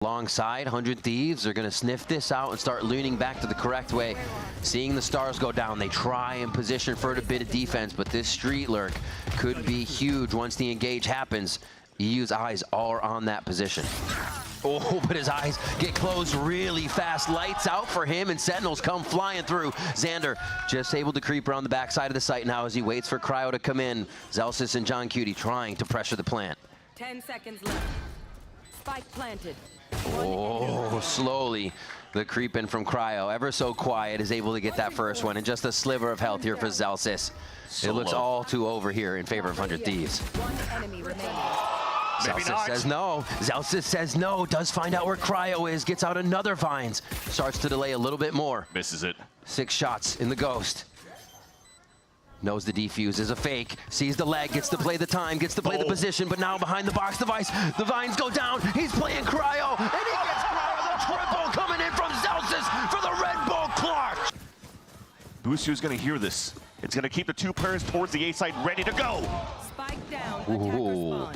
Alongside, Hundred Thieves are going to sniff this out and start leaning back to the correct way. Seeing the stars go down, they try and position for a bit of defense, but this street lurk could be huge once the engage happens. EU's eyes are on that position. Oh, but his eyes get closed really fast. Lights out for him, and Sentinels come flying through. Xander just able to creep around the backside of the site now as he waits for Cryo to come in. Zelsis and John Cutie trying to pressure the plant. 10 seconds left. Spike planted. Oh, slowly the creep in from Cryo, ever so quiet, is able to get that first one, and just a sliver of health here for Zelsis. It looks all too over here in favor of Hundred Thieves. One enemy remaining. Zelsis says no. Zelsis says no, does find out where Cryo is, gets out another Vines, starts to delay a little bit more. Misses it. 6 shots in the Ghost. Knows the defuse is a fake, sees the leg, gets to play the time, gets to play the position, but now behind the box device, the Vines go down, he's playing Cryo, and he gets Cryo, the triple coming in from Zelsis for the Red Bull Clark. Boostio's gonna hear this. It's gonna keep the 2 players towards the A side ready to go. Spike down. Attacker spawn.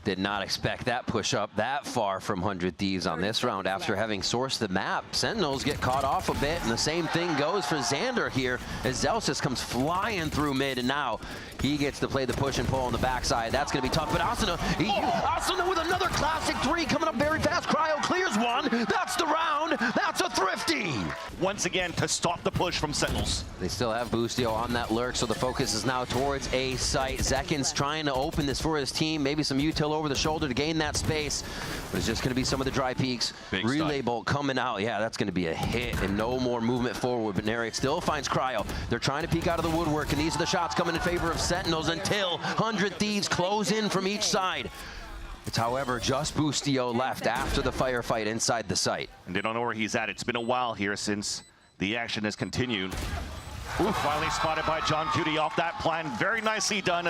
Did not expect that push up that far from Hundred Thieves on this round after having sourced the map. Sentinels get caught off a bit, and the same thing goes for Xander here as Zelsis comes flying through mid, and now he gets to play the push and pull on the backside. That's going to be tough, but Asuna with another classic 3 coming up very fast. Cryo clears one. That's the round. That's a thrifty. Once again, to stop the push from Sentinels. They still have Boostio on that lurk, so the focus is now towards A site. Zekin's trying to open this for his team. Maybe some util over the shoulder to gain that space, but it's just going to be some of the dry peaks. Relay bolt coming out. Yeah, that's going to be a hit, and no more movement forward, but Nary still finds Cryo. They're trying to peek out of the woodwork, and these are the shots coming in favor of Sentinels until Hundred Thieves close in from each side. It's, however, just Boostio left after the firefight inside the site. And they don't know where he's at. It's been a while here since the action has continued. Ooh, finally spotted by John Cutie off that plan. Very nicely done.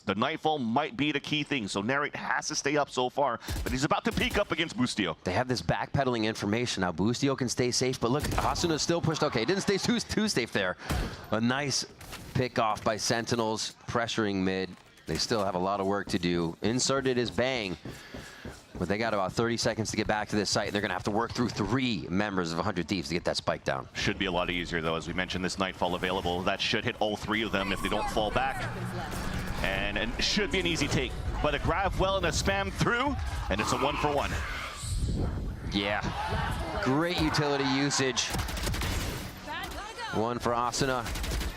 The Nightfall might be the key thing, so Narrate has to stay up so far, but he's about to peek up against Boostio. They have this backpedaling information. Now Boostio can stay safe, but look, Asuna's still pushed. Okay, didn't stay too safe there. A nice pick off by Sentinels, pressuring mid. They still have a lot of work to do. Inserted is Bang, but they got about 30 seconds to get back to this site. They're going to have to work through 3 members of 100 Thieves to get that spike down. Should be a lot easier, though, as we mentioned, this Nightfall available. That should hit all 3 of them if they don't fall back. And it should be an easy take, but a grab well and a spam through, and it's a 1-for-1. Yeah, great utility usage. 1 for Asuna.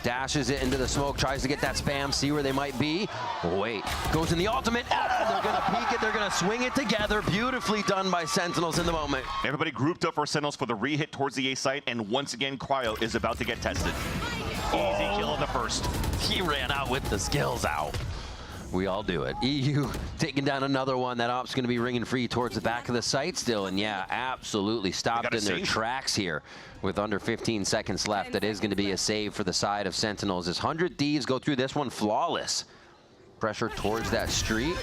Dashes it into the smoke, tries to get that spam, see where they might be. Oh, wait, goes in the ultimate. They're gonna peek it, they're gonna swing it together. Beautifully done by Sentinels in the moment. Everybody grouped up for Sentinels for the re-hit towards the A site, and once again, Cryo is about to get tested. Easy kill in the first. He ran out with the skills out. We all do it. EU taking down another one. That op's gonna be ringing free towards the back of the site still, and yeah, absolutely stopped in their tracks here with under 15 seconds left. That is gonna be a save for the side of Sentinels as 100 Thieves go through this one flawless. Pressure towards that street.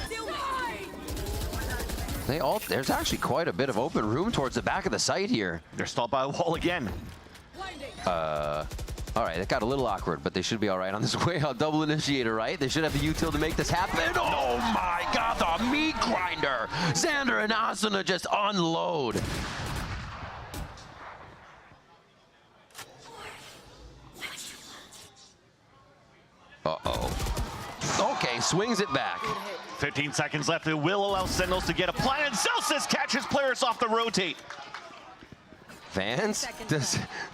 There's actually quite a bit of open room towards the back of the site here. They're stopped by a wall again. All right, it got a little awkward, but they should be all right on this way out. Double initiator, right? They should have the util to make this happen. Oh my God, the meat grinder. Xander and Asuna just unload. Uh-oh. Okay, swings it back. 15 seconds left. It will allow Sentinels to get a plan, and Zelsis catches players off the rotate. Vans?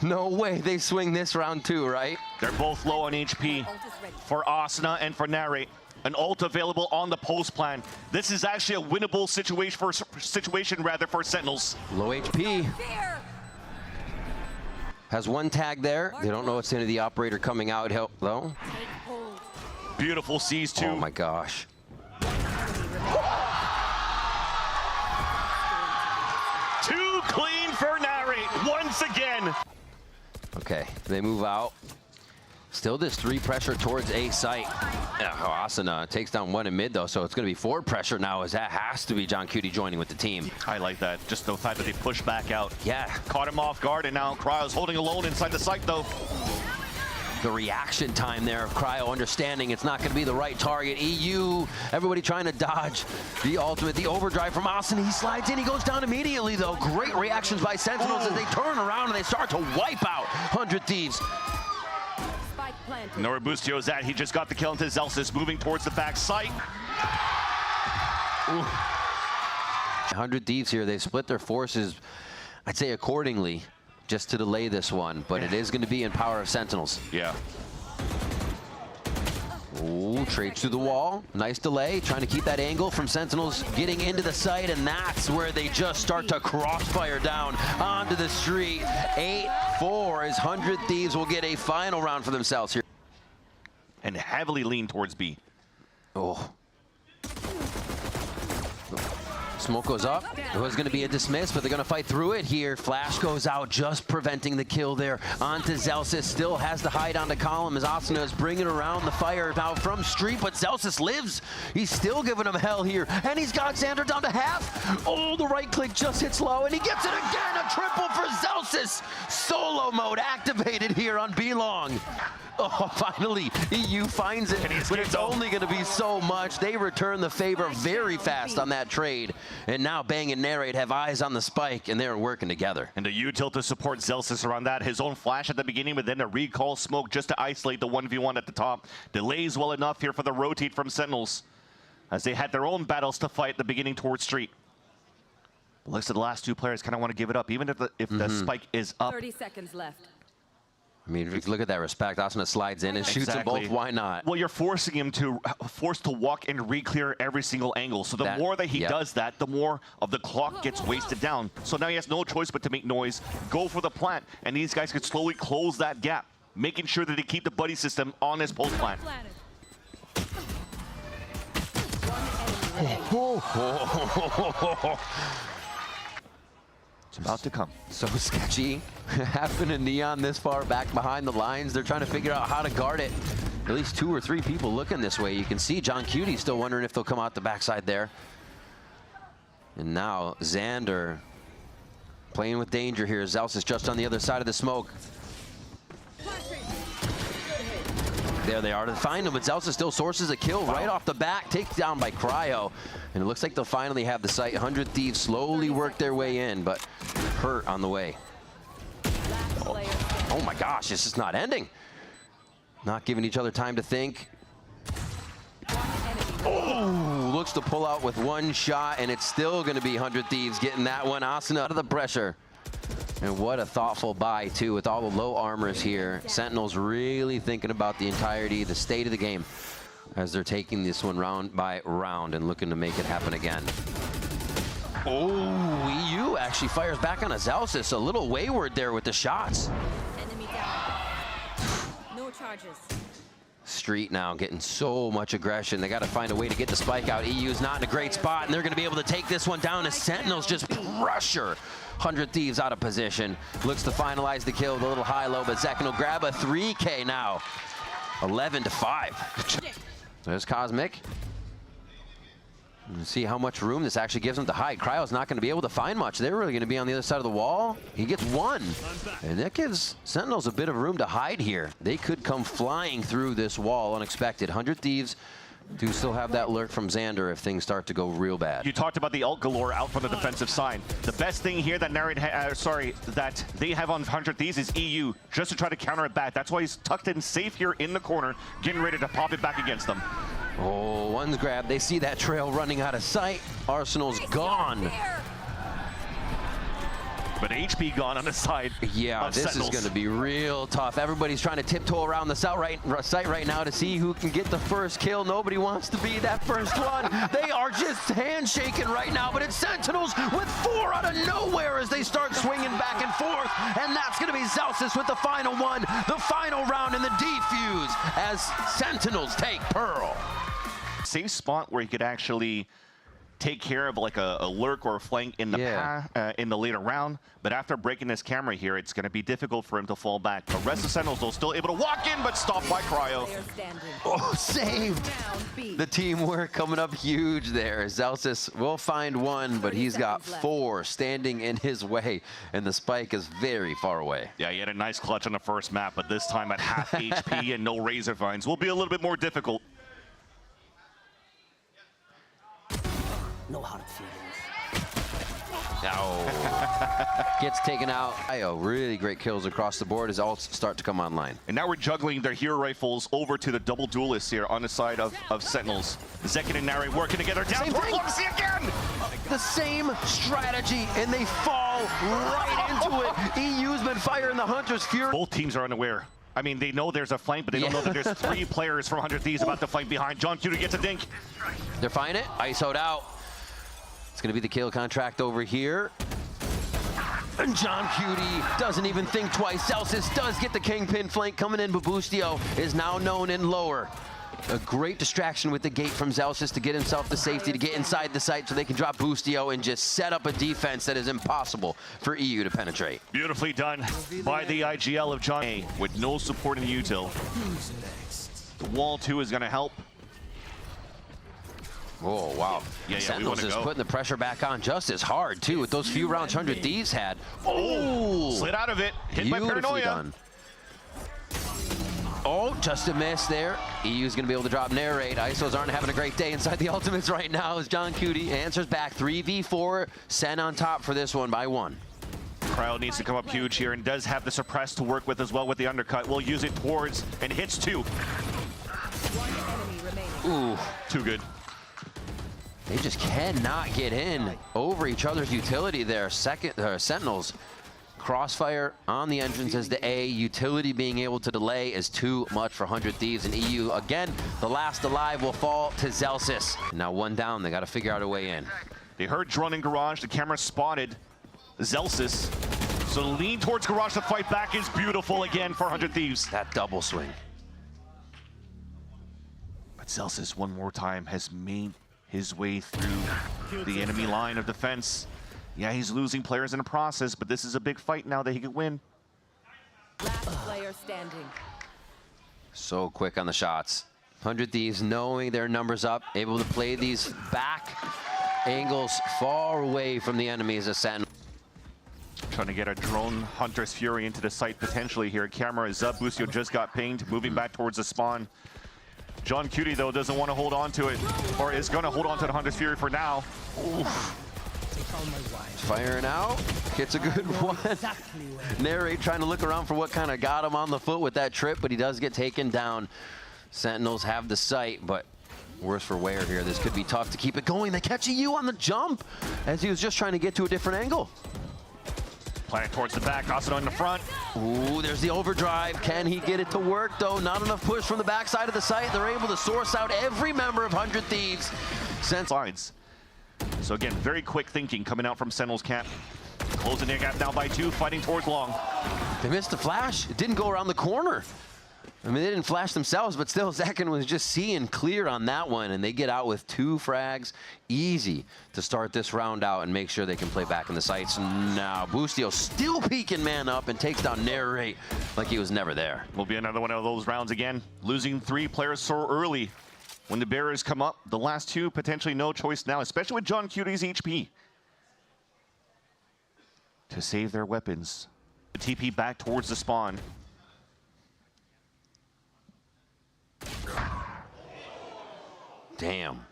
No way they swing this round too, right? They're both low on HP for Asuna and for Narrate. An ult available on the post plan. This is actually a winnable situation for Sentinels. Low HP. Has 1 tag there. They don't know it's into the operator coming out help though. Beautiful sees 2. Oh my gosh. Too clean for Narrate once again. Okay, they move out. Still this 3 pressure towards A site. Asuna takes down 1 in mid though, so it's going to be 4 pressure now, as that has to be John Cutie joining with the team. I like that, just the fact that they push back out. Yeah. Caught him off guard, and now Cryo's holding alone inside the site though. the reaction time there of Cryo understanding it's not going to be the right target. EU, everybody trying to dodge the ultimate, the overdrive from Austin. He slides in, he goes down immediately though. Great reactions by Sentinels as they turn around and they start to wipe out 100 Thieves. Spike planted. Know where Boostio's at. He just got the kill into Zelsis, moving towards the back site. 100 Thieves here, they've split their forces, I'd say accordingly, just to delay this one, but it is going to be in power of Sentinels. Yeah. Ooh, trades through the wall. Nice delay, trying to keep that angle from Sentinels getting into the site, and that's where they just start to crossfire down onto the street. 8-4 as 100 Thieves will get a final round for themselves here. And heavily lean towards B. Oh. Smoke goes up. It was going to be a dismiss, but they're going to fight through it here. Flash goes out, just preventing the kill there. Onto Zelsis, still has to hide onto column as Asuna is bringing around the fire now from street, but Zelsis lives. He's still giving him hell here, and he's got Xander down to half. Oh, the right click just hits low, and he gets it again. A triple for Zelsis. Solo mode activated here on B-Long. Oh, finally, EU finds it, but it's only going to be so much. They return the favor very fast on that trade. And now Bang and Narrate have eyes on the spike, and they're working together. And the util to support Zelsis around that. His own flash at the beginning, but then a recall smoke just to isolate the 1v1 at the top. Delays well enough here for the rotate from Sentinels, as they had their own battles to fight at the beginning towards street. Looks like the last two players kind of want to give it up, even if the spike is up. 30 seconds left. I mean, if you look at that respect, Asuna slides in and shoots them both. Why not? Well, you're forcing him to walk and re-clear every single angle. So the more that he does that, the more of the clock gets wasted down. So now he has no choice but to make noise, go for the plant, and these guys could slowly close that gap, making sure that they keep the buddy system on his post plant. It's about to come. So sketchy. Having a Neon this far back behind the lines. They're trying to figure out how to guard it. At least 2 or 3 people looking this way. You can see John Cutie still wondering if they'll come out the backside there. And now Xander playing with danger here. Zelsis is just on the other side of the smoke. There they are to find him, but Zelsis still sources a kill right off the bat, taken down by Cryo. And it looks like they'll finally have the site. 100 Thieves slowly work their way in, but hurt on the way. Oh my gosh, this is not ending. Not giving each other time to think. Oh, looks to pull out with one shot, and it's still going to be 100 Thieves getting that one. Asuna out of the pressure. And what a thoughtful buy, too, with all the low armors here. Sentinels really thinking about the entirety, the state of the game, as they're taking this one round by round and looking to make it happen again. Oh, EU actually fires back on a Zelsis. A little wayward there with the shots. Enemy down. No charges. Street now getting so much aggression. They got to find a way to get the spike out. EU's not in a great spot, and they're going to be able to take this one down as Sentinels just pressure 100 Thieves out of position. Looks to finalize the kill with a little high-low, but Zekin will grab a 3K now. 11-5. There's Cosmic. See how much room this actually gives them to hide. Cryo's not going to be able to find much. They're really going to be on the other side of the wall. He gets one. And that gives Sentinels a bit of room to hide here. They could come flying through this wall unexpected. 100 Thieves do still have that lurk from Xander if things start to go real bad. You talked about the ult galore out from the defensive side. The best thing here that that they have on 100 Thieves is EU, just to try to counter it back. That's why he's tucked in safe here in the corner, getting ready to pop it back against them. Oh, one's grabbed. They see that trail running out of sight. Arsenal's gone. But HP gone on the side. Yeah, this is going to be real tough. Everybody's trying to tiptoe around the site right now to see who can get the first kill. Nobody wants to be that first one. They are just handshaking right now, but it's Sentinels with 4 out of nowhere as they start swinging back and forth. And that's going to be Zelsis with the final one, the final round in the defuse as Sentinels take Pearl. Safe spot where he could actually take care of like a lurk or a flank in the in the later round, but after breaking this camera here, it's going to be difficult for him to fall back. The rest of Sentinels though still able to walk in, but stopped by Cryo. Oh, saved! The teamwork coming up huge there. Zelsis will find one, but he's got 4 standing in his way, and the spike is very far away. Yeah, he had a nice clutch on the first map, but this time at half HP and no razor vines will be a little bit more difficult. No hard feelings. Oh. Gets taken out. Really great kills across the board as ults start to come online. And now we're juggling their hero rifles over to the double duelists here on the side of Sentinels. Zekin and Nari working together down towards Luxie again! The same strategy, and they fall right into it. EU's been firing the Hunter's Fury. Both teams are unaware. I mean, they know there's a flank, but they don't know that there's 3 players from Hundred Thieves about to flank behind. Junte-se gets a dink. They're finding it. ISO'd out. It's going to be the kill contract over here. And Junte-se doesn't even think twice. Zelsis does get the Kingpin flank coming in, but Boostio is now known in lower. A great distraction with the gate from Zelsis to get himself to safety, to get inside the site so they can drop Boostio and just set up a defense that is impossible for EU to penetrate. Beautifully done by the IGL of John with no support in the util. The wall 2 is going to help. Oh, wow. Yeah, Sentinels is putting the pressure back on just as hard, too, with those few rounds Hundred Thieves had. Oh! Slid out of it. Hit by Paranoia. Done. Oh, just a miss there. EU's going to be able to drop narrate. ISOs aren't having a great day inside the ultimates right now as Junte-se answers back. 3v4. Sen on top for this one by 1. Cryo needs to come up huge here and does have the suppress to work with as well with the undercut. We'll use it towards and hits 2. Ooh, too good. They just cannot get in over each other's utility there. Sentinels. Crossfire on the entrance as the A. Utility being able to delay is too much for Hundred Thieves. And EU, again, the last alive will fall to Zelsis. Now 1 down. They got to figure out a way in. They heard drone in garage. The camera spotted Zelsis. So lean towards garage. The fight back is beautiful again for Hundred Thieves. That double swing. But Zelsis one more time has made his way through the enemy line of defense. Yeah, he's losing players in the process, but this is a big fight now that he could win. Last player standing. So quick on the shots. Hundred Thieves knowing their numbers up, able to play these back angles far away from the enemies of Sentinel. Trying to get a drone Hunter's Fury into the site potentially here. Camera is up. Boostio just got pinged, moving back towards the spawn. Junte-se, though, doesn't want to hold on to it, or is going to hold on to the Hunter's Fury for now. Oof. Firing out, gets a good one. Narrate trying to look around for what kind of got him on the foot with that trip, but he does get taken down. Sentinels have the sight, but worse for wear here. This could be tough to keep it going. They catch EU on the jump as he was just trying to get to a different angle. Playing towards the back, also in the front. Ooh, there's the overdrive. Can he get it to work, though? Not enough push from the backside of the site. They're able to source out every member of Hundred Thieves. Sides. So again, very quick thinking coming out from Sentinels camp. Closing their gap now by 2, fighting towards long. They missed the flash. It didn't go around the corner. I mean, they didn't flash themselves, but still, Zekin was just seeing clear on that one, and they get out with 2 frags. Easy to start this round out and make sure they can play back in the sights. Now, Boostio still peeking man up and takes down Narrate like he was never there. Will be another one of those rounds again. Losing 3 players so early. When the barriers come up, the last 2 potentially no choice now, especially with Junte-se's HP. To save their weapons. The TP back towards the spawn. Damn.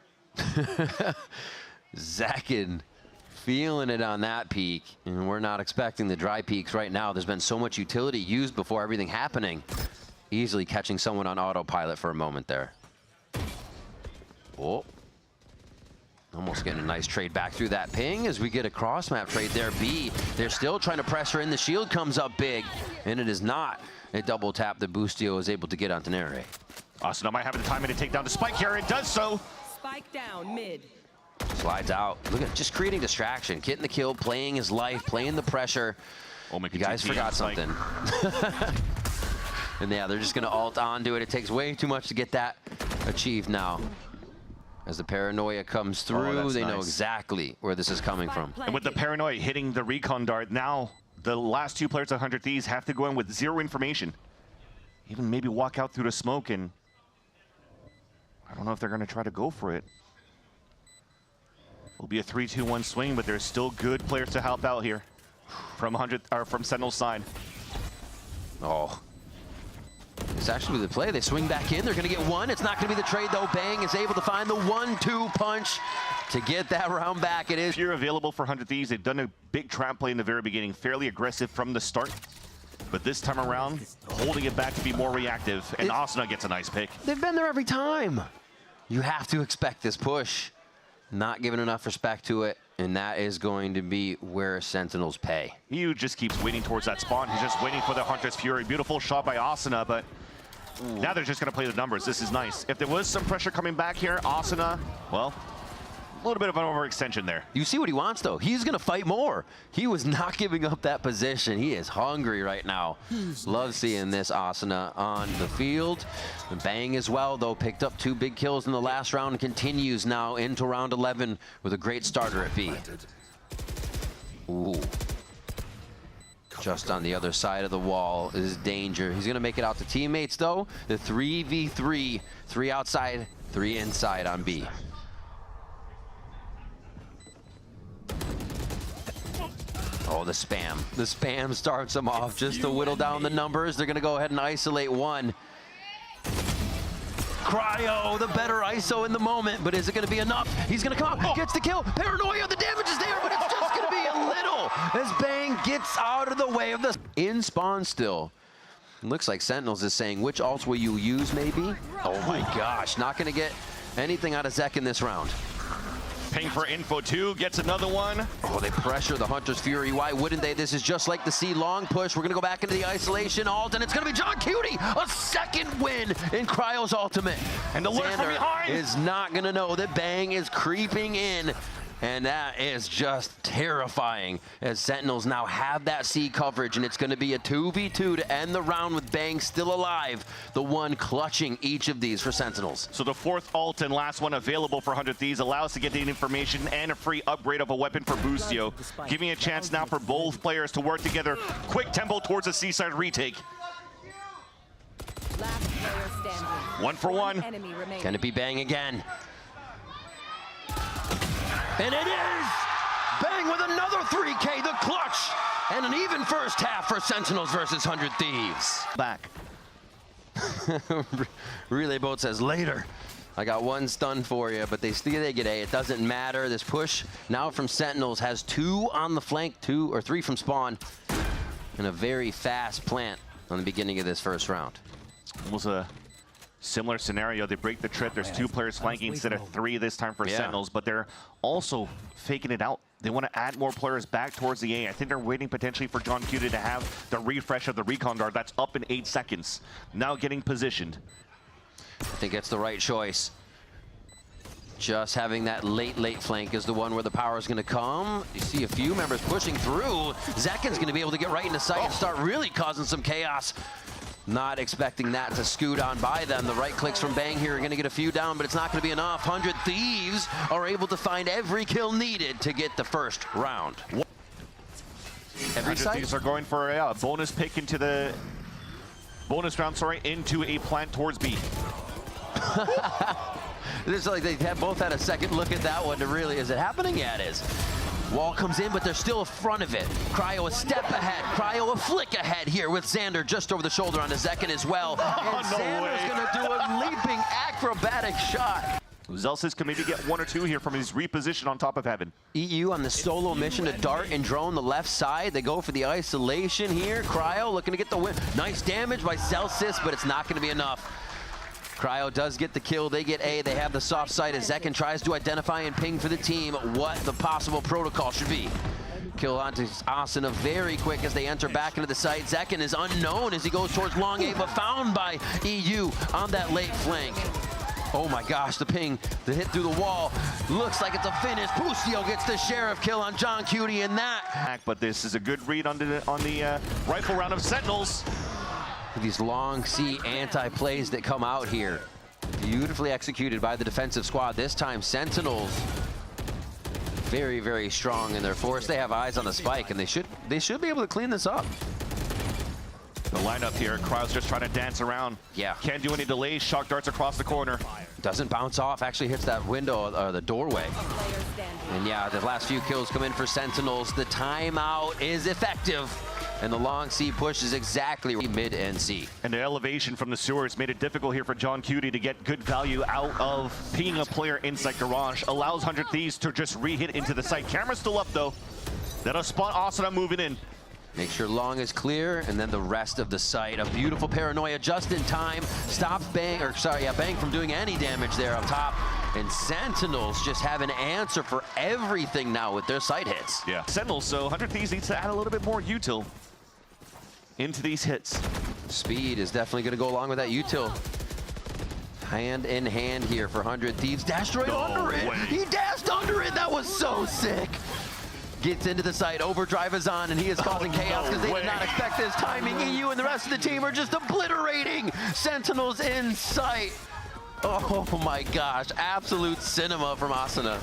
Zekin feeling it on that peak, and we're not expecting the dry peaks right now. There's been so much utility used before everything happening. Easily catching someone on autopilot for a moment there. Oh. Almost getting a nice trade back through that ping as we get a cross-map trade there. B, they're still trying to pressure in. The shield comes up big, and it is not a double tap that Boostio is able to get onto Nere. Austin might have the timing to take down the spike here. It does so. Spike down mid. Slides out. Look at just creating distraction, getting the kill, playing his life, playing the pressure. Oh, you guys forgot something. And yeah, they're just going to ult onto it. It takes way too much to get that achieved now. As the paranoia comes through, they know exactly where this is coming from. And with the paranoia hitting the recon dart, now the last two players of 100 Thieves have to go in with zero information. Even maybe walk out through the smoke, and I don't know if they're going to try to go for it. It'll be a 3-2-1 swing, but there's still good players to help out here from Sentinel's side. Oh. It's actually the play. They swing back in. They're going to get one. It's not going to be the trade, though. Bang is able to find the 1-2 punch to get that round back. It is. If you're available for 100 Thieves, they've done a big trap play in the very beginning, fairly aggressive from the start. But this time around, holding it back to be more reactive, and Asuna gets a nice pick. They've been there every time. You have to expect this push. Not giving enough respect to it, and that is going to be where Sentinels pay. He just keeps waiting towards that spawn. He's just waiting for the Hunter's Fury. Beautiful shot by Asuna, but now they're just going to play the numbers. This is nice. If there was some pressure coming back here, Asuna, well, a little bit of an overextension there. You see what he wants, though. He's going to fight more. He was not giving up that position. He is hungry right now. Love seeing this Asuna on the field. And Bang as well, though, picked up 2 big kills in the last round and continues now into round 11 with a great starter at B. Ooh. Just on the other side of the wall is danger. He's going to make it out to teammates, though. The 3v3, 3 outside, 3 inside on B. Oh, the spam. The spam starts them off just to whittle down the numbers. They're going to go ahead and isolate one. Cryo, the better ISO in the moment, but is it going to be enough? He's going to come out, gets the kill. Paranoia, the damage is there, but it's just going to be a little as Bang gets out of the way of the... In spawn still. Looks like Sentinels is saying, which ults will you use, maybe? Oh my gosh, not going to get anything out of Zek in this round. Ping for info 2, gets another one. Oh, they pressure the Hunter's Fury. Why wouldn't they? This is just like the C long push. We're going to go back into the isolation ult, and it's going to be Junte-se, a second win in Cryo's ultimate. And the lurk from behind is not going to know that Bang is creeping in. And that is just terrifying as Sentinels now have that C coverage, and it's going to be a 2v2 to end the round with Bang still alive, the one clutching each of these for Sentinels. So the 4th ult and last one available for 100 Thieves allows to get the information and a free upgrade of a weapon for Boostio, giving a chance now for both players to work together. Quick tempo towards a seaside retake. Last player standing. 1 for 1. Can it be Bang again? And it is! Bang with another 3K, the clutch! And an even first half for Sentinels versus 100 Thieves. Back. Relay Boat says, later. I got 1 stun for you, but they get A. It doesn't matter. This push now from Sentinels has 2 on the flank, 2 or 3 from spawn, and a very fast plant on the beginning of this first round. Almost a similar scenario. They break the trip. There's 2 players flanking instead of 3 this time for Sentinels, but they're also faking it out. They want to add more players back towards the A. I think they're waiting potentially for Junte-se to have the refresh of the recon guard. That's up in 8 seconds. Now getting positioned. I think it's the right choice. Just having that late flank is the one where the power is going to come. You see a few members pushing through. Zekin's going to be able to get right into sight and start really causing some chaos. Not expecting that to scoot on by them. The right clicks from Bang here are going to get a few down, but it's not going to be enough. 100 Thieves are able to find every kill needed to get the first round. Every 100 Thieves are going for a bonus pick into the bonus round, into a plant towards B. It's like they have both had a second look at that one to really, is it happening? Yeah, it is. Wall comes in, but they're still in front of it. Cryo a step ahead. Cryo a flick ahead here with Xander just over the shoulder on Zekin as well. And no Xander's going to do a leaping acrobatic shot. Zelsis can maybe get 1 or 2 here from his reposition on top of heaven. EU on the solo mission to dart and drone the left side. They go for the isolation here. Cryo looking to get the win. Nice damage by Zelsis, but it's not going to be enough. Cryo does get the kill. They get A. They have the soft side as Zekin tries to identify and ping for the team what the possible protocol should be. Kill onto Asuna very quick as they enter back into the site. Zekin is unknown as he goes towards long A, but found by EU on that late flank. Oh my gosh, the ping, the hit through the wall. Looks like it's a finish. Boostio gets the sheriff kill on Junte-se, and that. But this is a good read on the rifle round of Sentinels. These long C anti-plays that come out here. Beautifully executed by the defensive squad. This time, Sentinels very, very strong in their force. They have eyes on the spike, and they should be able to clean this up. The lineup here, Cryo's just trying to dance around. Yeah. Can't do any delays. Shock darts across the corner. Doesn't bounce off, actually hits that window, the doorway. Player standing. And yeah, the last few kills come in for Sentinels. The timeout is effective. And the long C push is exactly mid and C. And the elevation from the sewers made it difficult here for Junte-se to get good value out of pinging a player inside garage. Allows Hundred Thieves to just re-hit into the site. Camera's still up though. That'll spot Assista moving in. Make sure long is clear, and then the rest of the site. A beautiful paranoia just in time. Stops Bang, or sorry, yeah, Bang from doing any damage there up top. And Sentinels just have an answer for everything now with their site hits. Yeah. Sentinels, so Hundred Thieves needs to add a little bit more util into these hits. Speed is definitely going to go along with that util. Hand in hand here for Hundred Thieves. Dashed right under it. way. He dashed under it. That was so sick. Gets into the site. Overdrive is on, and he is causing chaos because they way. did not expect this timing. EU and the rest of the team are just obliterating Sentinels in sight. Oh my gosh. Absolute cinema from Assista.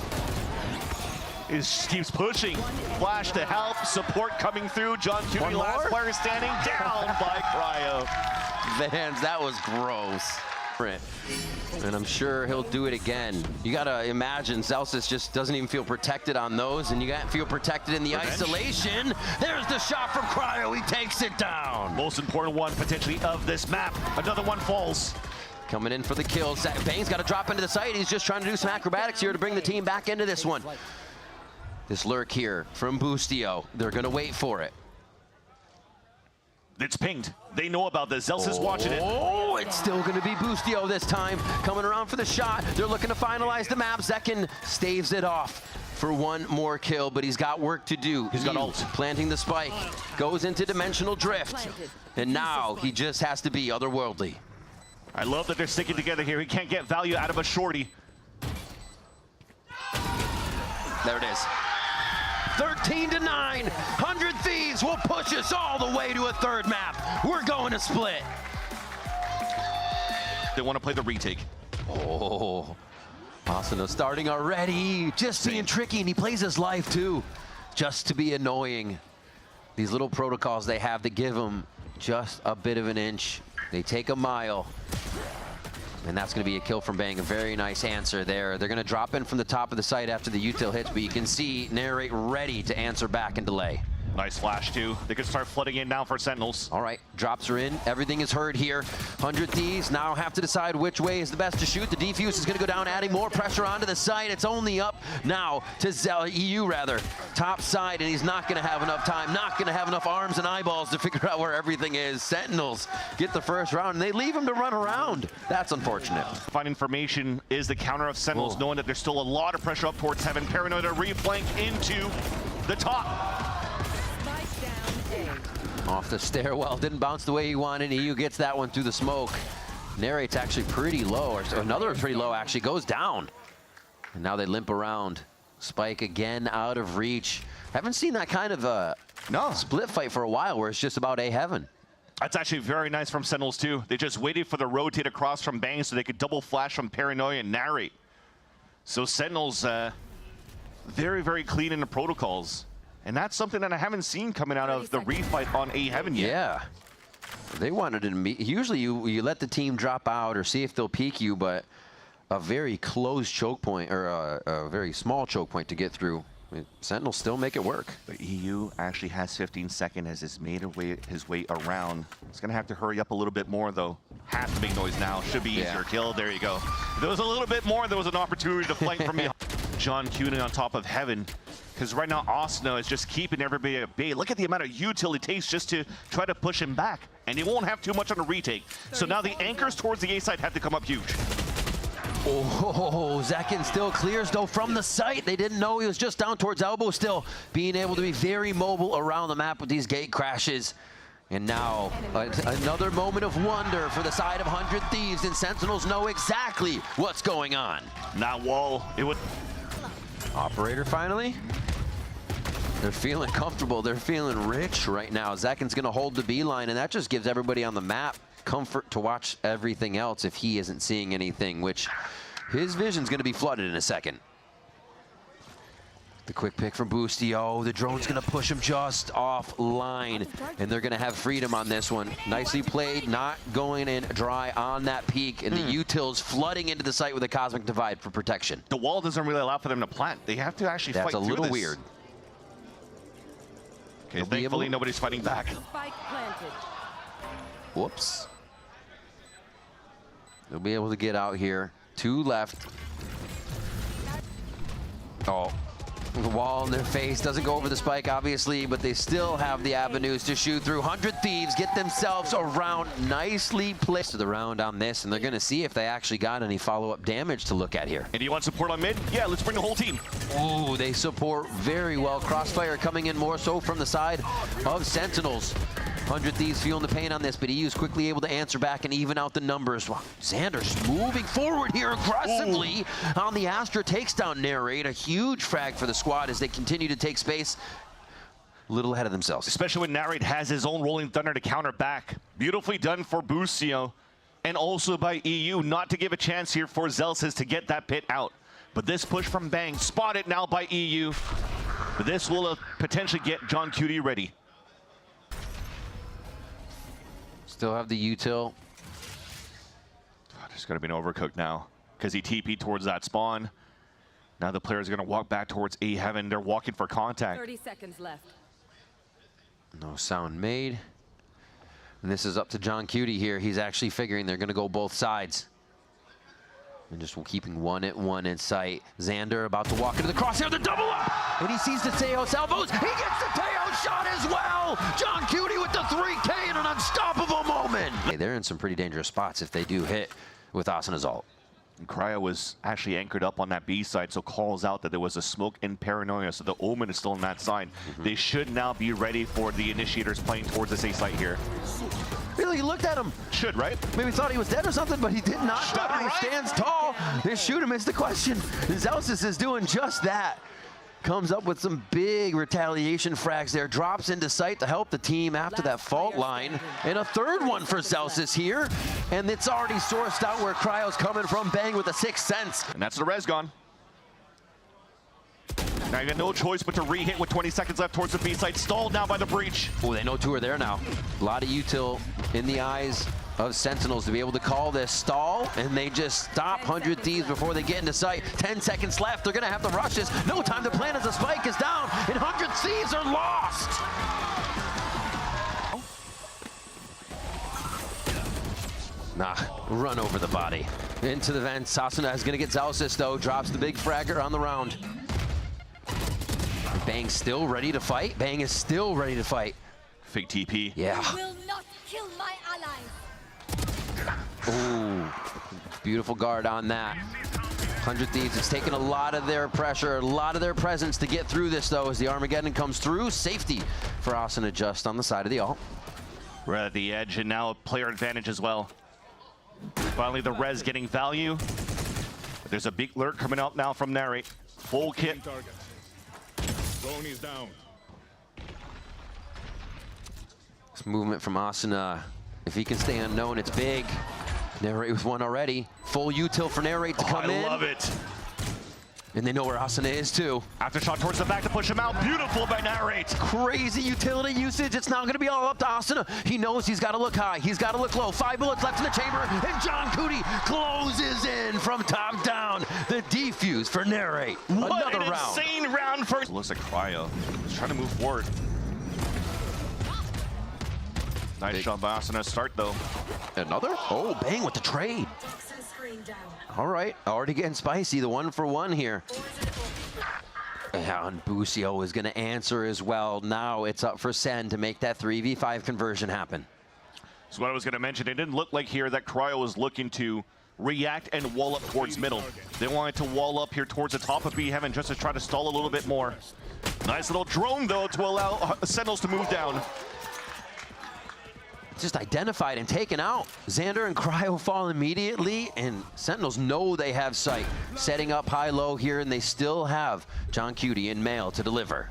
Keeps pushing. Flash to help. Support coming through. Junte-se, One last more? player standing down by Cryo. Vans, that was gross. And I'm sure he'll do it again. You gotta imagine Celsius just doesn't even feel protected on those, and you gotta feel protected in the Revenge. isolation. There's the shot from Cryo. He takes it down. Most important one potentially of this map. Another one falls. Coming in for the kill. Bang's got to drop into the site. He's just trying to do some acrobatics here to bring the team back into this one. This lurk here from Boostio. They're gonna wait for it. It's pinged. They know about this. Zels is watching it. Oh, it's still going to be Boostio this time. Coming around for the shot. They're looking to finalize the map. Zekin staves it off for one more kill, but he's got work to do. He's got ult. Planting the spike. Goes into dimensional drift. And now he just has to be otherworldly. I love that they're sticking together here. He can't get value out of a shorty. There it is. 13-9. 100 Thieves will push us all the way to a third map. We're going to split. They want to play the retake. Oh, Assista starting already. Just being tricky, and he plays his life too. Just to be annoying. These little protocols they have to give him just a bit of an inch. They take a mile. And that's going to be a kill from Bang. A very nice answer there. They're going to drop in from the top of the site after the util hits, but you can see Narrate ready to answer back and delay. Nice flash too. They can start flooding in now for Sentinels. All right, drops are in. Everything is heard here. 100 Thieves now have to decide which way is the best to shoot. The defuse is going to go down, adding more pressure onto the site. It's only up now to EU rather. Top side, and he's not going to have enough time, not going to have enough arms and eyeballs to figure out where everything is. Sentinels get the first round, and they leave him to run around. That's unfortunate. Fine information is the counter of Sentinels, knowing that there's still a lot of pressure up towards heaven. Paranoia to reflank into the top. Off the stairwell, didn't bounce the way he wanted. EU gets that one through the smoke. Narrate's actually pretty low, or another pretty low actually, goes down. And now they limp around. Spike again out of reach. Haven't seen that kind of a split fight for a while where it's just about A heaven. That's actually very nice from Sentinels too. They just waited for the rotate across from Bang so they could double flash from Paranoia and Narrate. So Sentinels very, very clean in the protocols. And that's something that I haven't seen coming out of the refight on A heaven yet. Yeah. They wanted to meet. Usually you let the team drop out or see if they'll peek you, but a very close choke point, or a very small choke point to get through. I mean, Sentinels still make it work. But EU actually has 15 seconds as he's made his way around. He's going to have to hurry up a little bit more, though. Half the big noise now. Should be easier kill. There you go. If there was a little bit more, there was an opportunity to flank from behind. Junte-se on top of heaven. Because right now, Assista is just keeping everybody at bay. Look at the amount of util it takes just to try to push him back. And he won't have too much on the retake. So now the anchors towards the A side have to come up huge. Oh, Zekin still clears, though, from the site. They didn't know he was just down towards elbow still. Being able to be very mobile around the map with these gate crashes. And now, another moment of wonder for the side of 100 Thieves, and Sentinels know exactly what's going on. That wall, it would... Operator finally. They're feeling comfortable. They're feeling rich right now. Zekin's going to hold the B line, and that just gives everybody on the map comfort to watch everything else if he isn't seeing anything, which his vision's going to be flooded in a second. The quick pick from Boostio. The drone's going to push him just offline, and they're going to have freedom on this one. Nicely played, not going in dry on that peak, and the utils flooding into the site with a Cosmic Divide for protection. The wall doesn't really allow for them to plant. They have to actually fight through this. That's a little weird. Okay, thankfully nobody's fighting back. Spike planted. Whoops. They'll be able to get out here. 2 left. Oh. The wall in their face doesn't go over the spike, obviously, but they still have the avenues to shoot through. 100 Thieves get themselves around. Nicely placed to the round on this, and they're going to see if they actually got any follow-up damage to look at here. And do you want support on mid? Yeah, let's bring the whole team. Ooh, they support very well. Crossfire coming in more so from the side of Sentinels. 100 Thieves feeling the pain on this, but EU is quickly able to answer back and even out the numbers. Wow. Xander's moving forward here aggressively on the Astra, takes down Narrate. A huge frag for the squad as they continue to take space. A little ahead of themselves. Especially when Narrate has his own Rolling Thunder to counter back. Beautifully done for Boostio, and also by EU not to give a chance here for Zelsis to get that pit out. But this push from Bang, spotted now by EU. But this will potentially get John Cutie ready. Still have the util. There's going to be an overcook now because he TP'd towards that spawn. Now the players are going to walk back towards A Heaven. They're walking for contact. 30 seconds left. No sound made. And this is up to John Cutie here. He's actually figuring they're going to go both sides. And just keeping 1-1 in sight. Xander about to walk into the crosshair, the double up! And he sees the Teo salvos. He gets the Teo shot as well! John Cutie with the 3K in an unstoppable moment! Hey, they're in some pretty dangerous spots if they do hit with Asana's ult. And Cryo was actually anchored up on that B side, so calls out that there was a smoke and paranoia, so the Omen is still on that side. They should now be ready for the initiators playing towards this A site here. Really, he looked at him. Should, right? Maybe thought he was dead or something, but he did not die. He stands tall. They shoot him is the question. Zelsis is doing just that. Comes up with some big retaliation frags there. Drops into sight to help the team after that fault line. And a third one for Zelsis here. And it's already sourced out where Cryo's coming from. Bang with a 6th sense. And that's the res gone. Now you got no choice but to re-hit with 20 seconds left towards the B side. Stalled now by the breach. Oh, they know 2 are there now. A lot of util in the eyes of Sentinels to be able to call this stall, and they just stop 100 Thieves before they get into sight. 10 seconds left. They're going to have to rush this. No time to plan as the spike is down, and 100 Thieves are lost. Nah, run over the body. Into the vent. Sasuna is going to get Zelsis, though. Drops the big fragger on the round. Bang still ready to fight. Bang is still ready to fight. Fake TP. Yeah. Will not kill my allies. Ooh, beautiful guard on that. 100 Thieves, it's taken a lot of their pressure, a lot of their presence to get through this, though, as the Armageddon comes through. Safety for Asana just on the side of the ult. We're at the edge, and now a player advantage as well. Finally, the res getting value. But there's a big lurk coming up now from Narrate. Full kit. Zone is down. This movement from Asana, if he can stay unknown, it's big. Narrate with 1 already. Full util for Narrate to come in. I love it. And they know where Asana is, too. Aftershock towards the back to push him out. Beautiful by Narrate. Crazy utility usage. It's now going to be all up to Asana. He knows he's got to look high. He's got to look low. 5 bullets left in the chamber. And John Cutie closes in from top down. The defuse for Narrate. What Another an round. insane round for... Looks like Cryo. He's trying to move forward. Nice shot by Asana. Start, though. Another? Oh, Bang with the trade. All right, already getting spicy. The 1-for-1 here. And Boostio is going to answer as well. Now it's up for Sen to make that 3v5 conversion happen. So what I was going to mention, it didn't look like here that Cryo was looking to react and wall up towards middle. They wanted to wall up here towards the top of B Heaven just to try to stall a little bit more. Nice little drone, though, to allow Sentinels to move down. Just identified and taken out. Xander and Cryo fall immediately, and Sentinels know they have sight. Setting up high-low here, and they still have John Cutie in mail to deliver.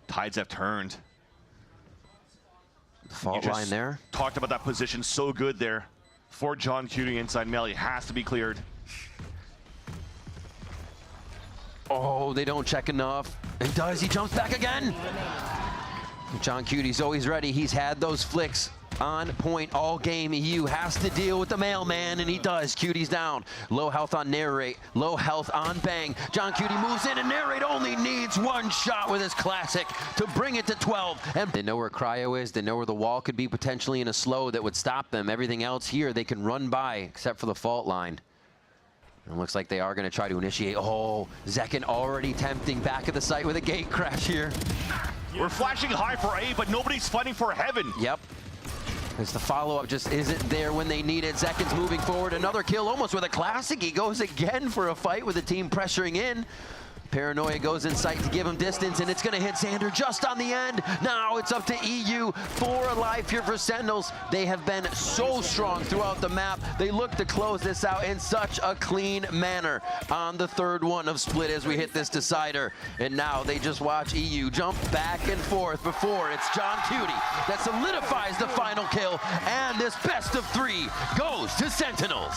Tides have turned. Fault You line just there. Talked about that position so good there for John Cutie inside Melly. Has to be cleared. Oh, they don't check enough. He does, he jumps back again. John Cutie's always ready. He's had those flicks on point all game. EU has to deal with the mailman, and he does. Cutie's down. Low health on narrate, low health on bang. John Cutie moves in, and narrate only needs one shot with his classic to bring it to 12. And they know where cryo is. They know where the wall could be potentially in a slow that would stop them. Everything else here they can run by, except for the fault line. It looks like they are going to try to initiate. Oh, Zekin already tempting back at the site with a gate crash here. We're flashing high for A, but nobody's fighting for heaven. Yep. As the follow-up just isn't there when they need it. Zekin's moving forward. Another kill almost with a classic. He goes again for a fight with the team pressuring in. Paranoia goes in sight to give him distance, and it's going to hit Xander just on the end. Now it's up to EU. 4 alive here for Sentinels. They have been so strong throughout the map. They look to close this out in such a clean manner on the third one of split as we hit this decider. And now they just watch EU jump back and forth before it's John Cutie that solidifies the final kill. And this best of 3 goes to Sentinels.